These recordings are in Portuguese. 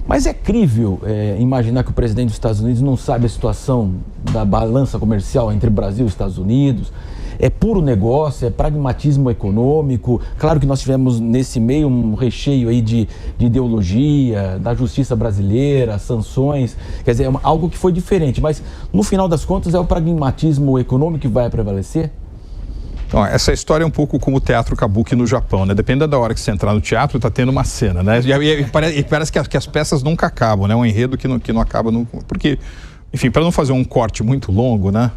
Mas é crível imaginar que o presidente dos Estados Unidos não sabe a situação da balança comercial entre Brasil e Estados Unidos? É puro negócio, é pragmatismo econômico. Claro que nós tivemos nesse meio um recheio aí de ideologia, da justiça brasileira, sanções, quer dizer, algo que foi diferente. Mas no final das contas é o pragmatismo econômico que vai prevalecer? Então, essa história é um pouco como o teatro kabuki no Japão, né? Dependendo da hora que você entrar no teatro, tá tendo uma cena, né? E parece que as peças nunca acabam, né? Um enredo que não acaba, porque, enfim, para não fazer um corte muito longo, né?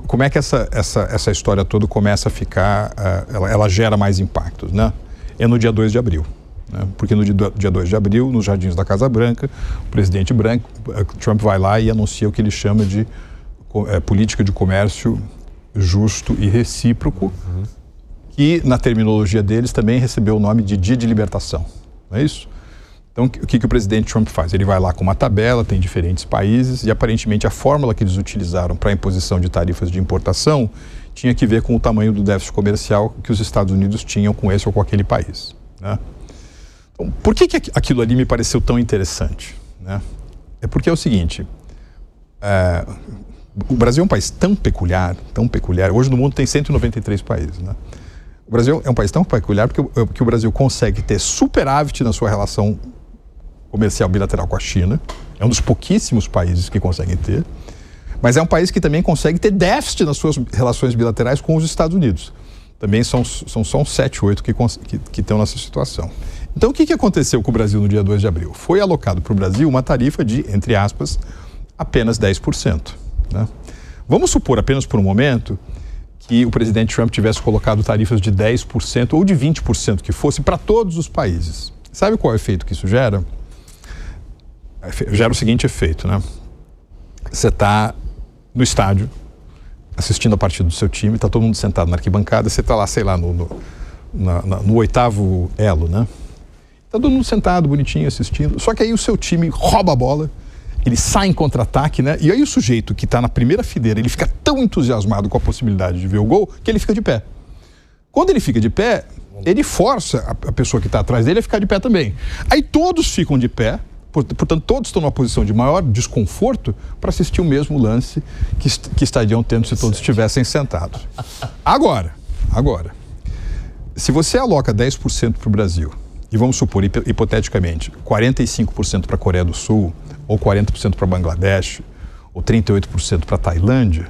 Como é que essa história toda começa a ficar, ela gera mais impactos, né? É no dia 2 de abril, né? Porque no dia 2 de abril, nos jardins da Casa Branca, o presidente Trump vai lá e anuncia o que ele chama de política de comércio justo e recíproco, que na terminologia deles também recebeu o nome de Dia de Libertação, não é isso? Então, o que o presidente Trump faz? Ele vai lá com uma tabela, tem diferentes países, e aparentemente a fórmula que eles utilizaram para a imposição de tarifas de importação tinha que ver com o tamanho do déficit comercial que os Estados Unidos tinham com esse ou com aquele país, né? Então, por que aquilo ali me pareceu tão interessante, né? É porque é o seguinte, o Brasil é um país tão peculiar, hoje no mundo tem 193 países, né? O Brasil é um país tão peculiar porque o Brasil consegue ter superávit na sua relação comercial bilateral com a China, é um dos pouquíssimos países que conseguem ter, mas é um país que também consegue ter déficit nas suas relações bilaterais com os Estados Unidos. Também são só uns 7, 8 que estão nessa situação. Então, o que aconteceu com o Brasil no dia 2 de abril? Foi alocado para o Brasil uma tarifa de, entre aspas, apenas 10%. Né? Vamos supor, apenas por um momento, que o presidente Trump tivesse colocado tarifas de 10% ou de 20% que fosse para todos os países. Sabe qual é o efeito que isso gera? Gera o seguinte efeito, né? Você está no estádio, assistindo a partida do seu time, está todo mundo sentado na arquibancada, você está lá, sei lá, no 8º elo, né? Está todo mundo sentado, bonitinho, assistindo, só que aí o seu time rouba a bola, ele sai em contra-ataque, né? E aí o sujeito que está na primeira fileira, ele fica tão entusiasmado com a possibilidade de ver o gol, que ele fica de pé. Quando ele fica de pé, ele força a pessoa que está atrás dele a ficar de pé também. Aí todos ficam de pé, portanto todos estão numa posição de maior desconforto para assistir o mesmo lance que estariam tendo se todos estivessem sentados. Agora, se você aloca 10% para o Brasil, e vamos supor, hipoteticamente, 45% para a Coreia do Sul, ou 40% para Bangladesh, ou 38% para a Tailândia,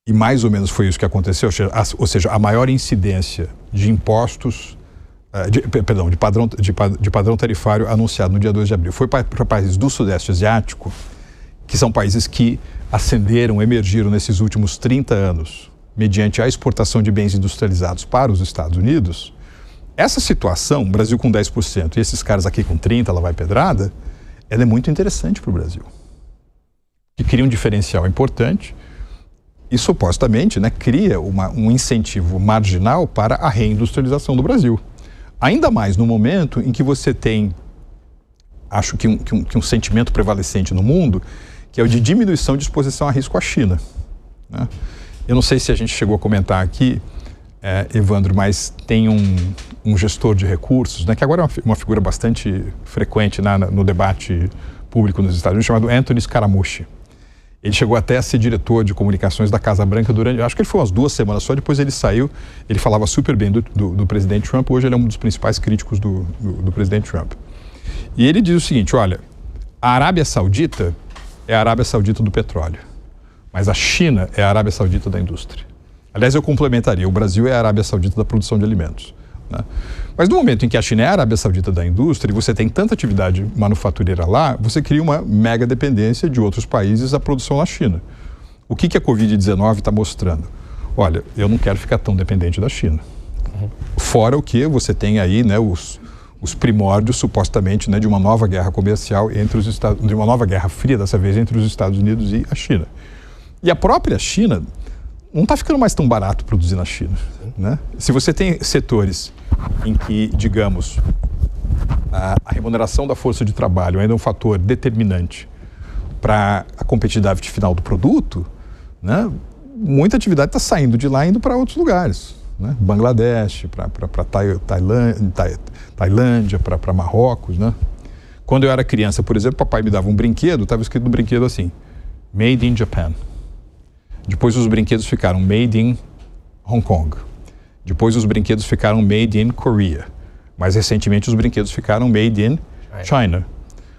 e mais ou menos foi isso que aconteceu, ou seja, a maior incidência de impostos, de padrão tarifário anunciado no dia 2 de abril, foi para países do Sudeste Asiático, que são países que ascenderam, emergiram nesses últimos 30 anos, mediante a exportação de bens industrializados para os Estados Unidos. Essa situação, Brasil com 10% e esses caras aqui com 30%, ela vai pedrada, ela é muito interessante para o Brasil. Que cria um diferencial importante e supostamente, né, cria um incentivo marginal para a reindustrialização do Brasil. Ainda mais no momento em que você tem, acho que um sentimento prevalecente no mundo, que é o de diminuição de exposição a risco à China, né? Eu não sei se a gente chegou a comentar aqui, Evandro, mas tem um gestor de recursos, né, que agora é uma figura bastante frequente no debate público nos Estados Unidos, chamado Anthony Scaramucci. Ele chegou até a ser diretor de comunicações da Casa Branca durante, acho que ele foi umas 2 semanas só, depois ele saiu, ele falava super bem do presidente Trump, hoje ele é um dos principais críticos do presidente Trump. E ele diz o seguinte, olha, a Arábia Saudita é a Arábia Saudita do petróleo, mas a China é a Arábia Saudita da indústria. Aliás, eu complementaria, o Brasil é a Arábia Saudita da produção de alimentos, né? Mas no momento em que a China é a Arábia Saudita da indústria e você tem tanta atividade manufatureira lá, você cria uma mega dependência de outros países da produção na China. O que a Covid-19 está mostrando? Olha, eu não quero ficar tão dependente da China. Fora o que você tem aí, né, os primórdios, supostamente, né, de uma nova guerra comercial de uma nova guerra fria, dessa vez, entre os Estados Unidos e a China. E a própria China não está ficando mais tão barato produzir na China, né? Se você tem setores em que, digamos, a remuneração da força de trabalho ainda é um fator determinante para a competitividade final do produto, né? Muita atividade está saindo de lá e indo para outros lugares, né? Bangladesh, para Tailândia, para Marrocos, né? Quando eu era criança, por exemplo, papai me dava um brinquedo, estava escrito no brinquedo assim, Made in Japan. Depois os brinquedos ficaram Made in Hong Kong. Depois os brinquedos ficaram Made in Korea. Mais recentemente os brinquedos ficaram Made in China.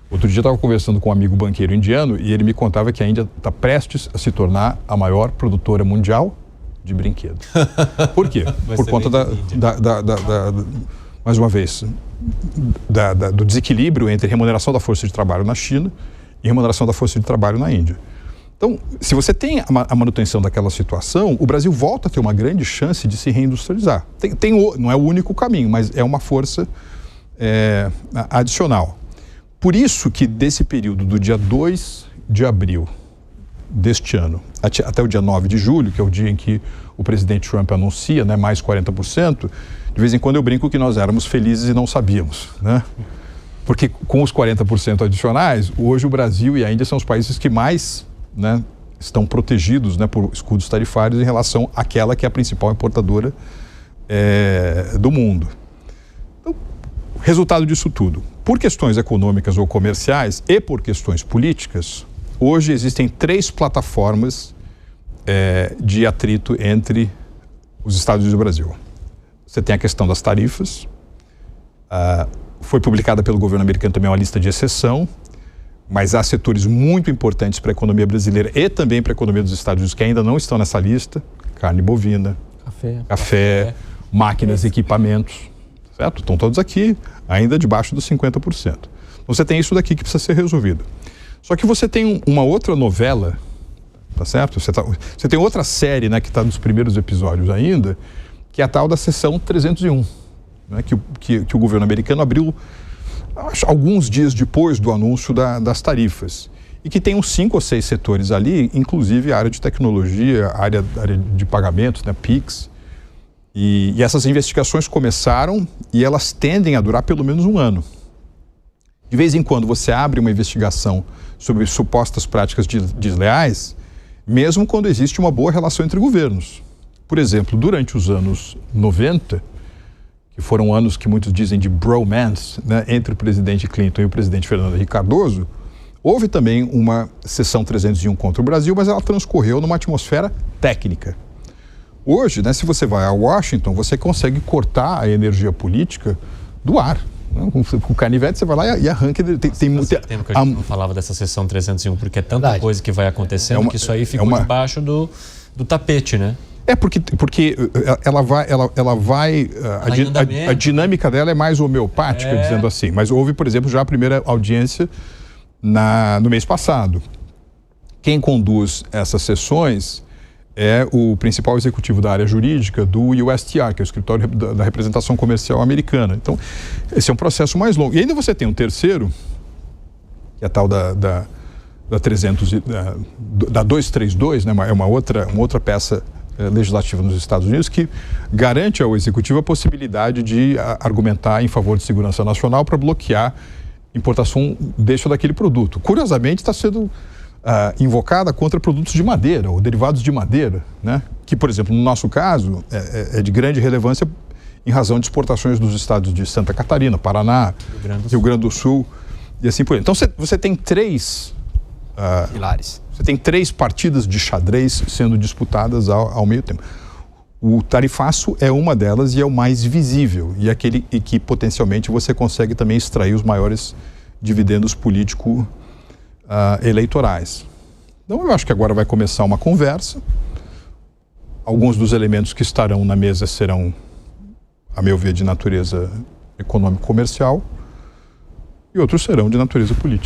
Outro dia eu estava conversando com um amigo banqueiro indiano e ele me contava que a Índia está prestes a se tornar a maior produtora mundial de brinquedos. Por quê? Por conta mais uma vez, do desequilíbrio entre remuneração da força de trabalho na China e remuneração da força de trabalho na Índia. Então, se você tem a manutenção daquela situação, o Brasil volta a ter uma grande chance de se reindustrializar. Não é o único caminho, mas é uma força adicional. Por isso que desse período do dia 2 de abril deste ano até o dia 9 de julho, que é o dia em que o presidente Trump anuncia, né, mais 40%, de vez em quando eu brinco que nós éramos felizes e não sabíamos, né? Porque com os 40% adicionais, hoje o Brasil e a Índia são os países que mais, né, estão protegidos, né, por escudos tarifários em relação àquela que é a principal importadora do mundo. Então, resultado disso tudo, por questões econômicas ou comerciais e por questões políticas, hoje existem 3 plataformas de atrito entre os Estados Unidos e o Brasil. Você tem a questão das tarifas, foi publicada pelo governo americano também uma lista de exceção, mas há setores muito importantes para a economia brasileira e também para a economia dos Estados Unidos que ainda não estão nessa lista: carne bovina, café, máquinas, equipamentos, certo? Estão todos aqui, ainda debaixo dos 50%. Então você tem isso daqui que precisa ser resolvido. Só que você tem uma outra novela, tá certo? Você tem outra série, né, que está nos primeiros episódios ainda, que é a tal da seção 301, né, que o governo americano abriu alguns dias depois do anúncio das tarifas, e que tem uns 5 ou 6 setores ali, inclusive a área de tecnologia, a área de pagamentos, né, PIX, e essas investigações começaram e elas tendem a durar pelo menos um ano. De vez em quando você abre uma investigação sobre supostas práticas desleais, mesmo quando existe uma boa relação entre governos. Por exemplo, durante os anos 90, que foram anos que muitos dizem de bromance, né, entre o presidente Clinton e o presidente Fernando Henrique Cardoso, houve também uma sessão 301 contra o Brasil, mas ela transcorreu numa atmosfera técnica. Hoje, né, se você vai a Washington, você consegue cortar a energia política do ar. Com o canivete você vai lá e arranca. Tem muito tempo que a gente não falava dessa sessão 301, porque é tanta coisa que vai acontecendo que isso aí ficou debaixo do tapete, né? Porque ela vai a dinâmica dela é mais homeopática, dizendo assim. Mas houve, por exemplo, já a primeira audiência no mês passado. Quem conduz essas sessões é o principal executivo da área jurídica do USTR, que é o Escritório da Representação Comercial Americana. Então, esse é um processo mais longo. E ainda você tem um terceiro, que é a tal da 232, né? É uma outra peça legislativa nos Estados Unidos que garante ao executivo a possibilidade de argumentar em favor de segurança nacional para bloquear importação daquele produto. Curiosamente, está sendo invocada contra produtos de madeira ou derivados de madeira, né? Que, por exemplo, no nosso caso, é de grande relevância em razão de exportações dos estados de Santa Catarina, Paraná, Rio Grande do Sul e assim por aí. Então você tem 3 pilares. Você tem 3 partidas de xadrez sendo disputadas ao mesmo tempo. O tarifaço é uma delas e é o mais visível e é aquele que potencialmente você consegue também extrair os maiores dividendos políticos eleitorais. Então eu acho que agora vai começar uma conversa. Alguns dos elementos que estarão na mesa serão, a meu ver, de natureza econômico-comercial e outros serão de natureza política.